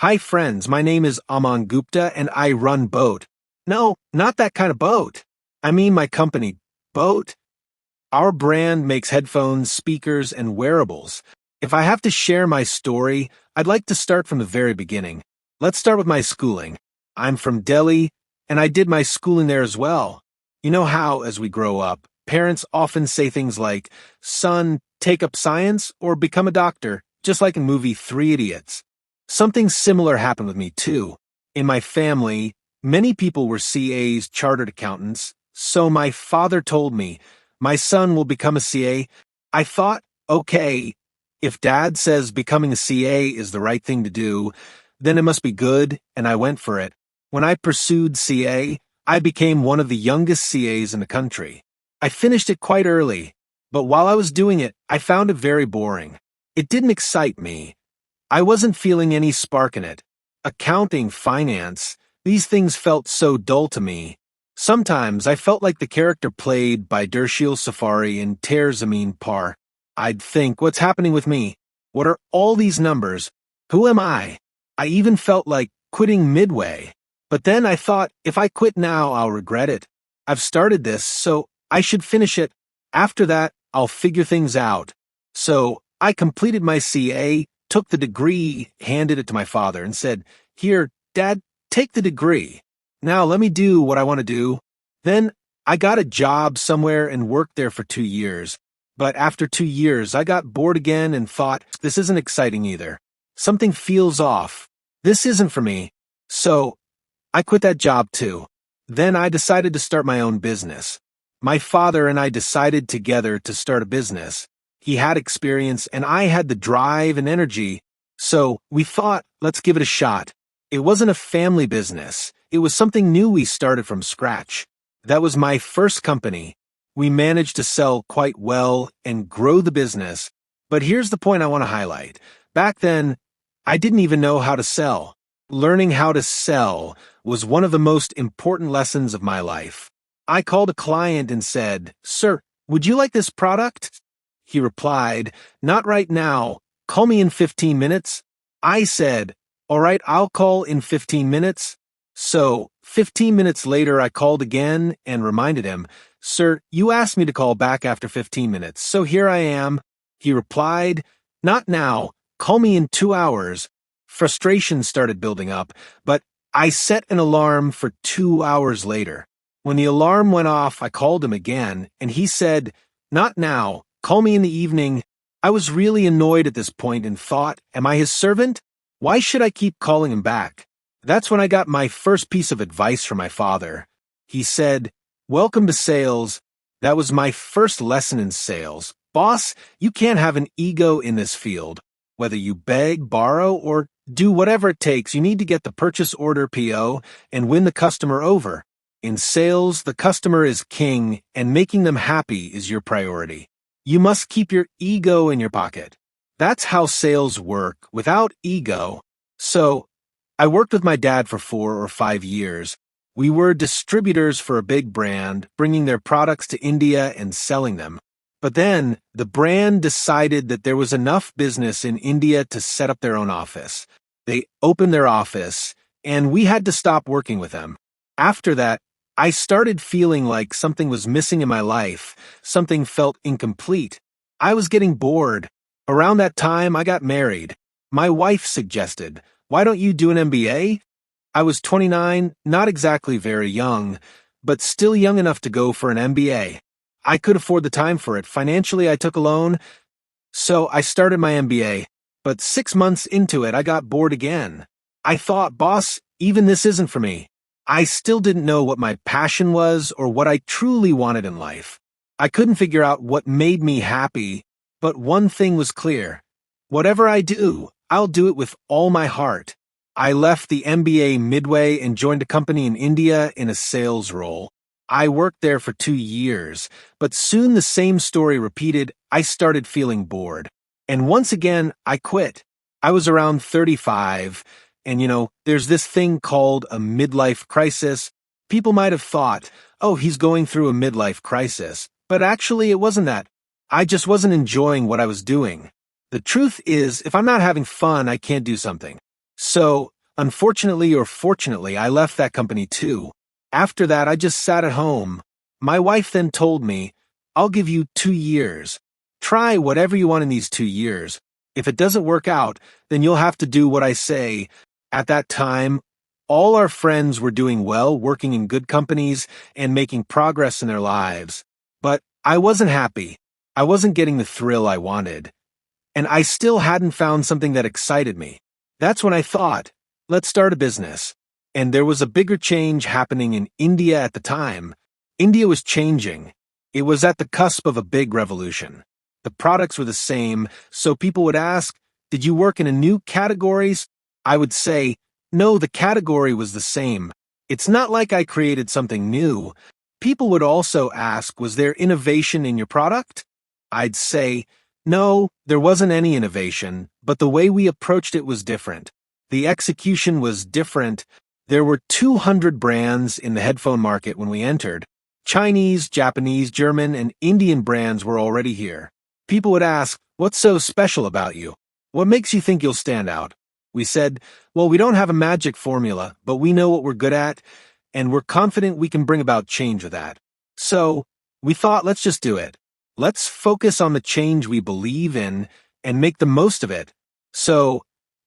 Hi friends, my name is Aman Gupta and I run boAt. No, not that kind of boat. I mean my company, boAt. Our brand makes headphones, speakers, and wearables. If I have to share my story, I'd like to start from the very beginning. Let's start with my schooling. I'm from Delhi, and I did my schooling there as well. You know how, as we grow up, parents often say things like, "Son, take up science or become a doctor," just like in movie Three Idiots. Something similar happened with me too. In my family, many people were CAs, chartered accountants, so my father told me, "My son will become a CA." I thought, okay, if dad says becoming a CA is the right thing to do, then it must be good, and I went for it. When I pursued CA, I became one of the youngest CAs in the country. I finished it quite early, but while I was doing it, I found it very boring. It didn't excite me. I wasn't feeling any spark in it. Accounting, finance, these things felt so dull to me. Sometimes I felt like the character played by Dershil Safari in Ter Zameen Par. I'd think, what's happening with me? What are all these numbers? Who am I? I even felt like quitting midway. But then I thought, if I quit now, I'll regret it. I've started this, so I should finish it. After that, I'll figure things out. So I completed my CA, took the degree, handed it to my father, and said, "Here, Dad, take the degree. Now let me do what I want to do." Then I got a job somewhere and worked there for 2 years. But after 2 years, I got bored again and thought, this isn't exciting either. Something feels off. This isn't for me. So I quit that job too. Then I decided to start my own business. My father and I decided together to start a business. He had experience and I had the drive and energy. So we thought, let's give it a shot. It wasn't a family business. It was something new we started from scratch. That was my first company. We managed to sell quite well and grow the business. But here's the point I want to highlight. Back then, I didn't even know how to sell. Learning how to sell was one of the most important lessons of my life. I called a client and said, "Sir, would you like this product?" He replied, "Not right now. Call me in 15 minutes. I said, "All right, I'll call in 15 minutes. So 15 minutes later, I called again and reminded him, "Sir, you asked me to call back after 15 minutes, so here I am." He replied, "Not now. Call me in 2 hours. Frustration started building up, but I set an alarm for 2 hours later. When the alarm went off, I called him again, and he said, "Not now. Call me in the evening." I was really annoyed at this point and thought, am I his servant? Why should I keep calling him back? That's when I got my first piece of advice from my father. He said, "Welcome to sales." That was my first lesson in sales. Boss, you can't have an ego in this field. Whether you beg, borrow, or do whatever it takes, you need to get the purchase order PO and win the customer over. In sales, the customer is king, and making them happy is your priority. You must keep your ego in your pocket. That's how sales work, without ego. So, I worked with my dad for 4 or 5 years. We were distributors for a big brand, bringing their products to India and selling them. But then, the brand decided that there was enough business in India to set up their own office. They opened their office, and we had to stop working with them. After that, I started feeling like something was missing in my life. Something felt incomplete. I was getting bored. Around that time, I got married. My wife suggested, "Why don't you do an MBA?" I was 29, not exactly very young, but still young enough to go for an MBA. I could afford the time for it. Financially, I took a loan, so I started my MBA. But 6 months into it, I got bored again. I thought, boss, even this isn't for me. I still didn't know what my passion was or what I truly wanted in life. I couldn't figure out what made me happy, but one thing was clear. Whatever I do, I'll do it with all my heart. I left the MBA midway and joined a company in India in a sales role. I worked there for 2 years, but soon the same story repeated. I started feeling bored. And once again, I quit. I was around 35, and there's this thing called a midlife crisis. People might have thought, oh, he's going through a midlife crisis. But actually, it wasn't that. I just wasn't enjoying what I was doing. The truth is, if I'm not having fun, I can't do something. So, unfortunately or fortunately, I left that company too. After that, I just sat at home. My wife then told me, I'll give you 2 years. Try whatever you want in these 2 years. If it doesn't work out, then you'll have to do what I say. At that time, all our friends were doing well, working in good companies, and making progress in their lives. But I wasn't happy. I wasn't getting the thrill I wanted. And I still hadn't found something that excited me. That's when I thought, let's start a business. And there was a bigger change happening in India at the time. India was changing. It was at the cusp of a big revolution. The products were the same, so people would ask, did you work in a new categories? I would say, no, the category was the same. It's not like I created something new. People would also ask, was there innovation in your product? I'd say, no, there wasn't any innovation, but the way we approached it was different. The execution was different. There were 200 brands in the headphone market when we entered. Chinese, Japanese, German, and Indian brands were already here. People would ask, what's so special about you? What makes you think you'll stand out? We said, well, we don't have a magic formula, but we know what we're good at, and we're confident we can bring about change with that. So, we thought, let's just do it. Let's focus on the change we believe in and make the most of it. So,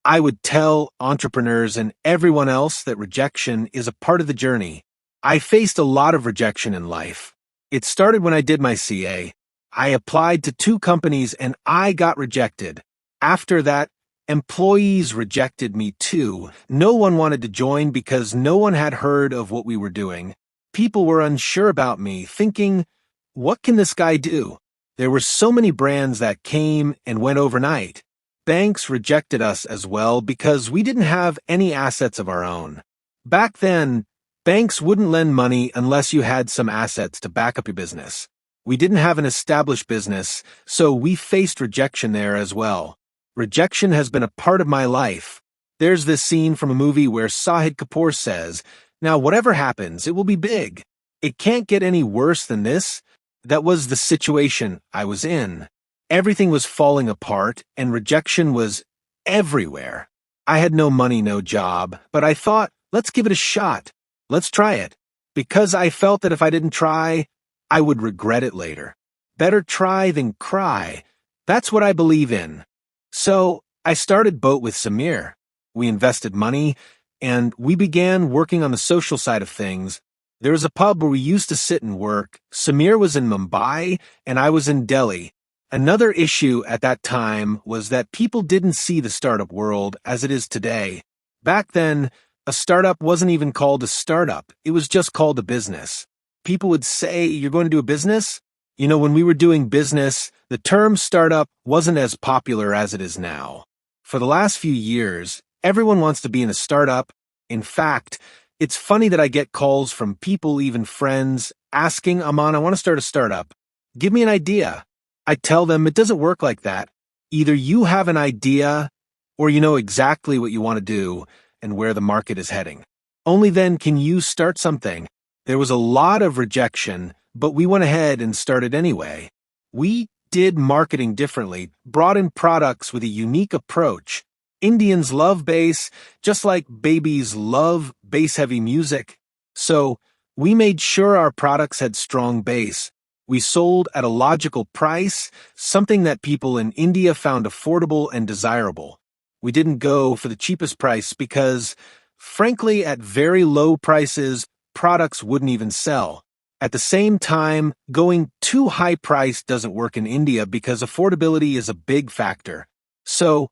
I would tell entrepreneurs and everyone else that rejection is a part of the journey. I faced a lot of rejection in life. It started when I did my CA. I applied to 2 companies and I got rejected. After that, employees rejected me too. No one wanted to join because no one had heard of what we were doing. People were unsure about me, thinking, what can this guy do? There were so many brands that came and went overnight. Banks rejected us as well because we didn't have any assets of our own. Back then, banks wouldn't lend money unless you had some assets to back up your business. We didn't have an established business, so we faced rejection there as well. Rejection has been a part of my life. There's this scene from a movie where Shahid Kapoor says, now whatever happens, it will be big. It can't get any worse than this. That was the situation I was in. Everything was falling apart, and rejection was everywhere. I had no money, no job, but I thought, let's give it a shot. Let's try it. Because I felt that if I didn't try, I would regret it later. Better try than cry. That's what I believe in. So, I started boAt with Samir. We invested money, and we began working on the social side of things. There was a pub where we used to sit and work. Samir was in Mumbai, and I was in Delhi. Another issue at that time was that people didn't see the startup world as it is today. Back then, a startup wasn't even called a startup. It was just called a business. People would say, you're going to do a business? You know, when we were doing business, the term startup wasn't as popular as it is now. For the last few years, everyone wants to be in a startup. In fact, it's funny that I get calls from people, even friends, asking, Aman, I want to start a startup. Give me an idea. I tell them it doesn't work like that. Either you have an idea or you know exactly what you want to do and where the market is heading. Only then can you start something. There was a lot of rejection, but we went ahead and started anyway. We did marketing differently, brought in products with a unique approach. Indians love bass, just like babies love bass-heavy music. So, we made sure our products had strong bass. We sold at a logical price, something that people in India found affordable and desirable. We didn't go for the cheapest price because, frankly, at very low prices, products wouldn't even sell. At the same time, going too high price doesn't work in India because affordability is a big factor. So,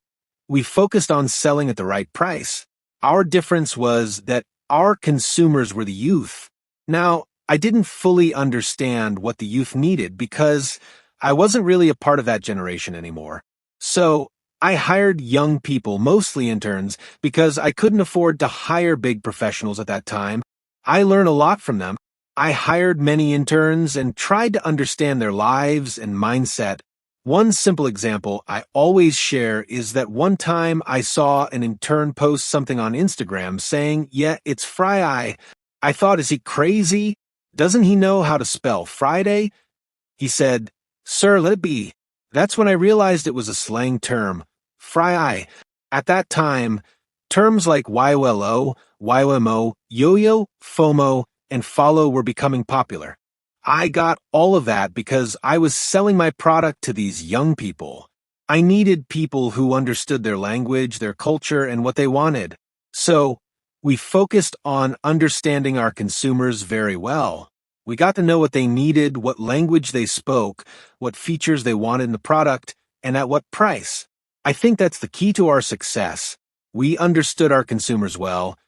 we focused on selling at the right price. Our difference was that our consumers were the youth. Now, I didn't fully understand what the youth needed because I wasn't really a part of that generation anymore. So, I hired young people, mostly interns, because I couldn't afford to hire big professionals at that time. I learned a lot from them. I hired many interns and tried to understand their lives and mindset. One simple example I always share is that one time I saw an intern post something on Instagram saying, yeah, it's Friday. I thought, is he crazy? Doesn't he know how to spell Friday? He said, sir, let it be. That's when I realized it was a slang term, Friday. At that time, Terms like YOLO, YOMO, yo-yo, FOMO, and follow were becoming popular. I got all of that because I was selling my product to these young people. I needed people who understood their language, their culture, and what they wanted. So, we focused on understanding our consumers very well. We got to know what they needed, what language they spoke, what features they wanted in the product, and at what price. I think that's the key to our success. We understood our consumers well,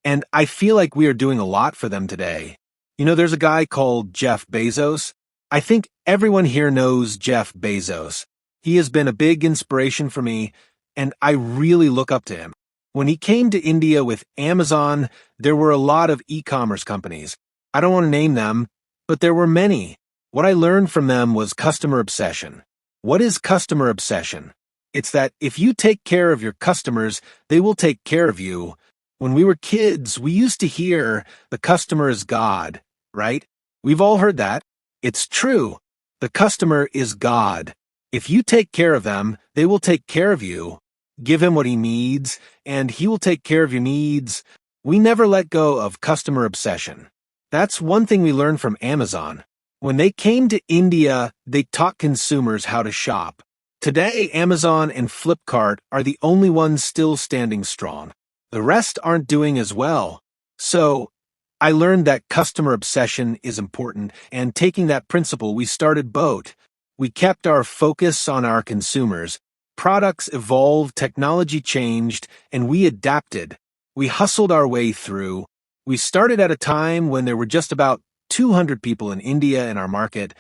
and I feel like we are doing a lot for them today. There's a guy called Jeff Bezos. I think everyone here knows Jeff Bezos. He has been a big inspiration for me, and I really look up to him. When he came to India with Amazon, there were a lot of e-commerce companies. I don't want to name them, but there were many. What I learned from them was customer obsession. What is customer obsession? It's that if you take care of your customers, they will take care of you. When we were kids, we used to hear, the customer is God, right? We've all heard that. It's true. The customer is God. If you take care of them, they will take care of you. Give him what he needs, and he will take care of your needs. We never let go of customer obsession. That's one thing we learned from Amazon. When they came to India, they taught consumers how to shop. Today, Amazon and Flipkart are the only ones still standing strong. The rest aren't doing as well. So, I learned that customer obsession is important, and taking that principle, we started boAt. We kept our focus on our consumers. Products evolved, technology changed, and we adapted. We hustled our way through. We started at a time when there were just about 200 people in India in our market,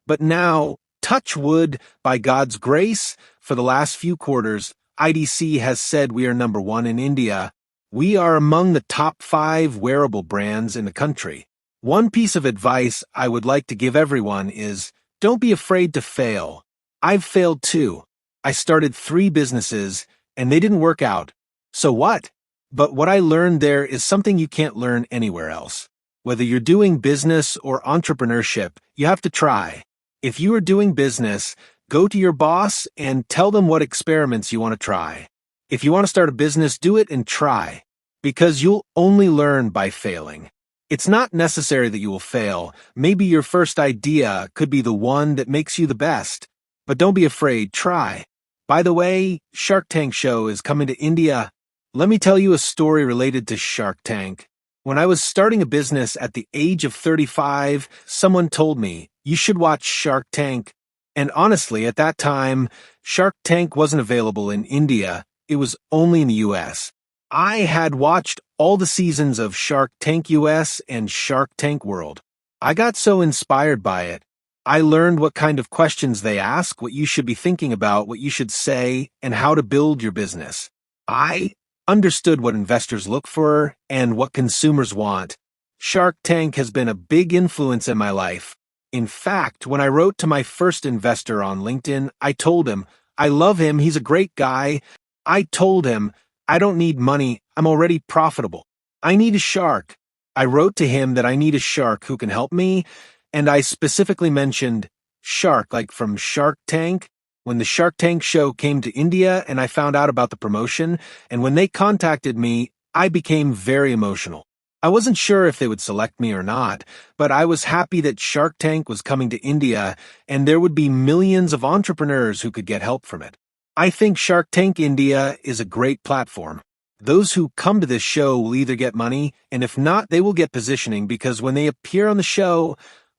but now, touch wood, by God's grace, for the last few quarters, IDC has said we are number one in India. We are among the top 5 wearable brands in the country. One piece of advice I would like to give everyone is, don't be afraid to fail. I've failed too. I started 3 businesses, and they didn't work out. So what? But what I learned there is something you can't learn anywhere else. Whether you're doing business or entrepreneurship, you have to try. If you are doing business, go to your boss and tell them what experiments you want to try. If you want to start a business, do it and try. Because you'll only learn by failing. It's not necessary that you will fail. Maybe your first idea could be the one that makes you the best. But don't be afraid, try. By the way, Shark Tank show is coming to India. Let me tell you a story related to Shark Tank. When I was starting a business at the age of 35, someone told me, you should watch Shark Tank. And honestly, at that time, Shark Tank wasn't available in India. It was only in the US. I had watched all the seasons of Shark Tank US and Shark Tank World. I got so inspired by it. I learned what kind of questions they ask, what you should be thinking about, what you should say, and how to build your business. I understood what investors look for and what consumers want. Shark Tank has been a big influence in my life. In fact, when I wrote to my first investor on LinkedIn, I told him, I love him, he's a great guy. I told him, I don't need money, I'm already profitable. I need a shark. I wrote to him that I need a shark who can help me, and I specifically mentioned shark, like from Shark Tank. When the Shark Tank show came to India and I found out about the promotion, and when they contacted me, I became very emotional. I wasn't sure if they would select me or not, but I was happy that Shark Tank was coming to India and there would be millions of entrepreneurs who could get help from it. I think Shark Tank India is a great platform. Those who come to this show will either get money, and if not, they will get positioning because when they appear on the show,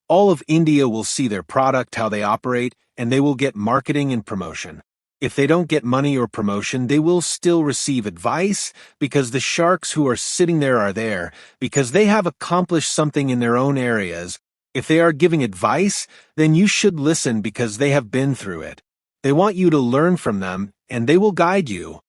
all of India will see their product, how they operate, and they will get marketing and promotion. If they don't get money or promotion, they will still receive advice because the sharks who are sitting there are there because they have accomplished something in their own areas. If they are giving advice, then you should listen because they have been through it. They want you to learn from them, and they will guide you.